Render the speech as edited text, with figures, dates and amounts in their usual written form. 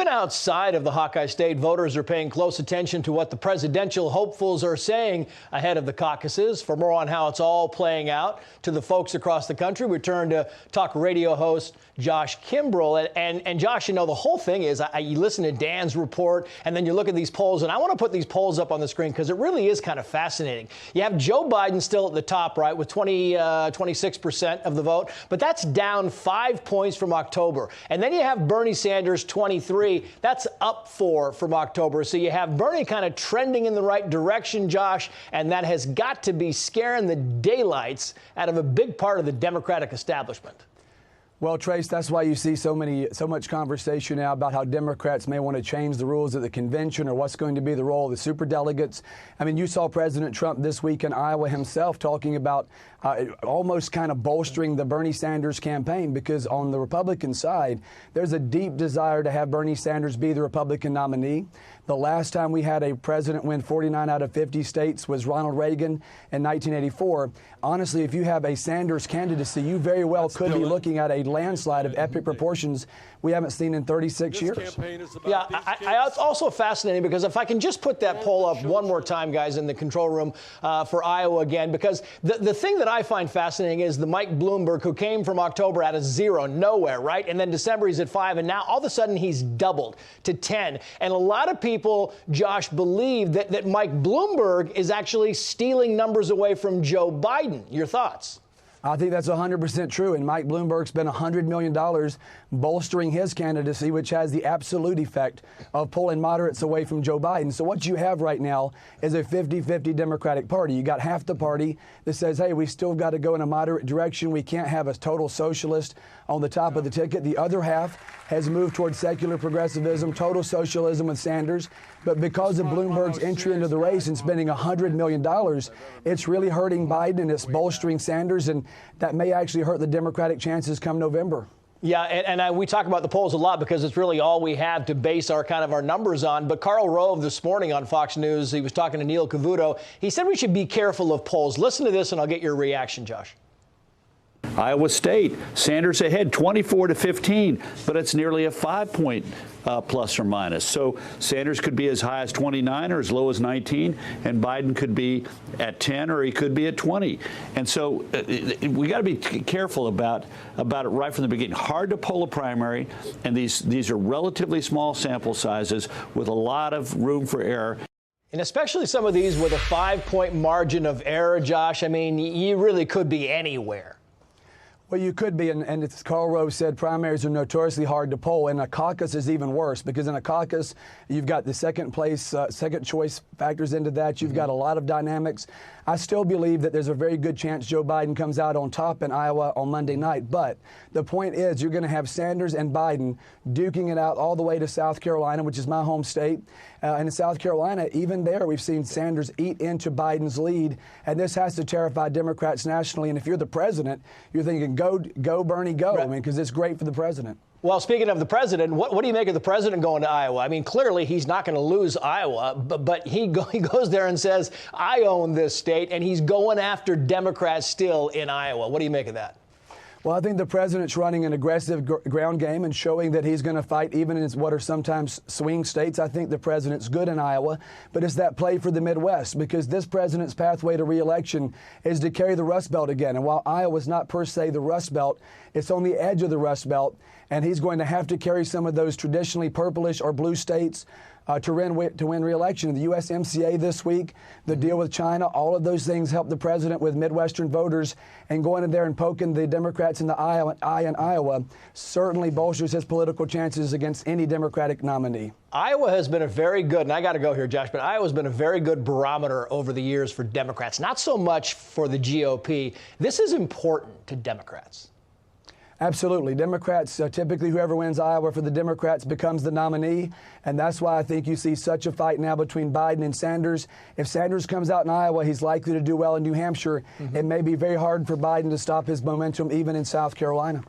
Even outside of the Hawkeye State, voters are paying close attention to what the presidential hopefuls are saying ahead of the caucuses. For more on how it's all playing out to the folks across the country, we turn to talk radio host Josh Kimbrell. And Josh, you know, the whole thing is you listen to Dan's report and then you look at these polls, and I want to put these polls up on the screen because it really is kind of fascinating. You have Joe Biden still at the top, right, with 26% of the vote, but that's down 5 points from October. And then you have Bernie Sanders, 23. That's up 4 from October. So you have Bernie kind of trending in the right direction, Josh, and that has got to be scaring the daylights out of a big part of the Democratic establishment. Well, Trace, that's why you see so much conversation now about how Democrats may want to change the rules of the convention or what's going to be the role of the superdelegates. I mean, you saw President Trump this week in Iowa himself talking about almost kind of bolstering the Bernie Sanders campaign, because on the Republican side, there's a deep desire to have Bernie Sanders be the Republican nominee. The last time we had a president win 49 out of 50 states was Ronald Reagan in 1984. Honestly, if you have a Sanders candidacy, you very well could be looking at a landslide of epic proportions we haven't seen in 36 years. Yeah, it's also fascinating because if I can just put that poll up one more time, guys, in the control room for Iowa again, because the thing that I find fascinating is the Mike Bloomberg, who came from October at a 0, nowhere, right? And then December he's at 5, and now all of a sudden he's doubled to 10. And a lot of people, Josh, believe that Mike Bloomberg is actually stealing numbers away from Joe Biden. Your thoughts? I think that's 100% true, and Mike Bloomberg spent $100 million bolstering his candidacy, which has the absolute effect of pulling moderates away from Joe Biden. So what you have right now is a 50-50 Democratic Party. You got half the party that says, hey, we still got to go in a moderate direction. We can't have a total socialist on the top of the ticket. The other half has moved towards secular progressivism, total socialism with Sanders. But because of Bloomberg's entry into the race and spending $100 million, it's really hurting Biden and it's bolstering Sanders, and that may actually hurt the Democratic chances come November. Yeah, and we talk about the polls a lot because it's really all we have to base our numbers on. But Karl Rove this morning on Fox News, he was talking to Neil Cavuto. He said we should be careful of polls. Listen to this and I'll get your reaction, Josh. Iowa State, Sanders ahead 24-15, but it's nearly a 5-point plus or minus. So Sanders could be as high as 29 or as low as 19, and Biden could be at 10 or he could be at 20. And so we got to be careful about it right from the beginning. Hard to poll a primary, and these are relatively small sample sizes with a lot of room for error. And especially some of these with a 5-point margin of error, Josh. I mean, you really could be anywhere. Well, you could be, and as Karl Rove said, primaries are notoriously hard to poll, and a caucus is even worse, because in a caucus, you've got the second choice factors into that. You've got a lot of dynamics. I still believe that there's a very good chance Joe Biden comes out on top in Iowa on Monday night. But the point is, you're going to have Sanders and Biden duking it out all the way to South Carolina, which is my home state. And in South Carolina, even there, we've seen Sanders eat into Biden's lead. And this has to terrify Democrats nationally. And if you're the president, you're thinking, go, Bernie, go. Right. I mean, because it's great for the president. Well, speaking of the president, what do you make of the president going to Iowa? I mean, clearly he's not going to lose Iowa, but he goes there and says, I own this state, and he's going after Democrats still in Iowa. What do you make of that? Well, I think the president's running an aggressive ground game and showing that he's going to fight even in what are sometimes swing states. I think the president's good in Iowa, but it's that play for the Midwest, because this president's pathway to re-election is to carry the Rust Belt again. And while Iowa's not per se the Rust Belt, it's on the edge of the Rust Belt, and he's going to have to carry some of those traditionally purplish or blue states to win re-election. The USMCA this week, the deal with China, all of those things help the president with Midwestern voters, and going in there and poking the Democrats in the eye in Iowa certainly bolsters his political chances against any Democratic nominee. Iowa has been a very good, and I got to go here, Josh, but Iowa's been a very good barometer over the years for Democrats, not so much for the GOP. This is important to Democrats. Absolutely. Democrats, typically whoever wins Iowa for the Democrats becomes the nominee. And that's why I think you see such a fight now between Biden and Sanders. If Sanders comes out in Iowa, he's likely to do well in New Hampshire. It may be very hard for Biden to stop his momentum even in South Carolina.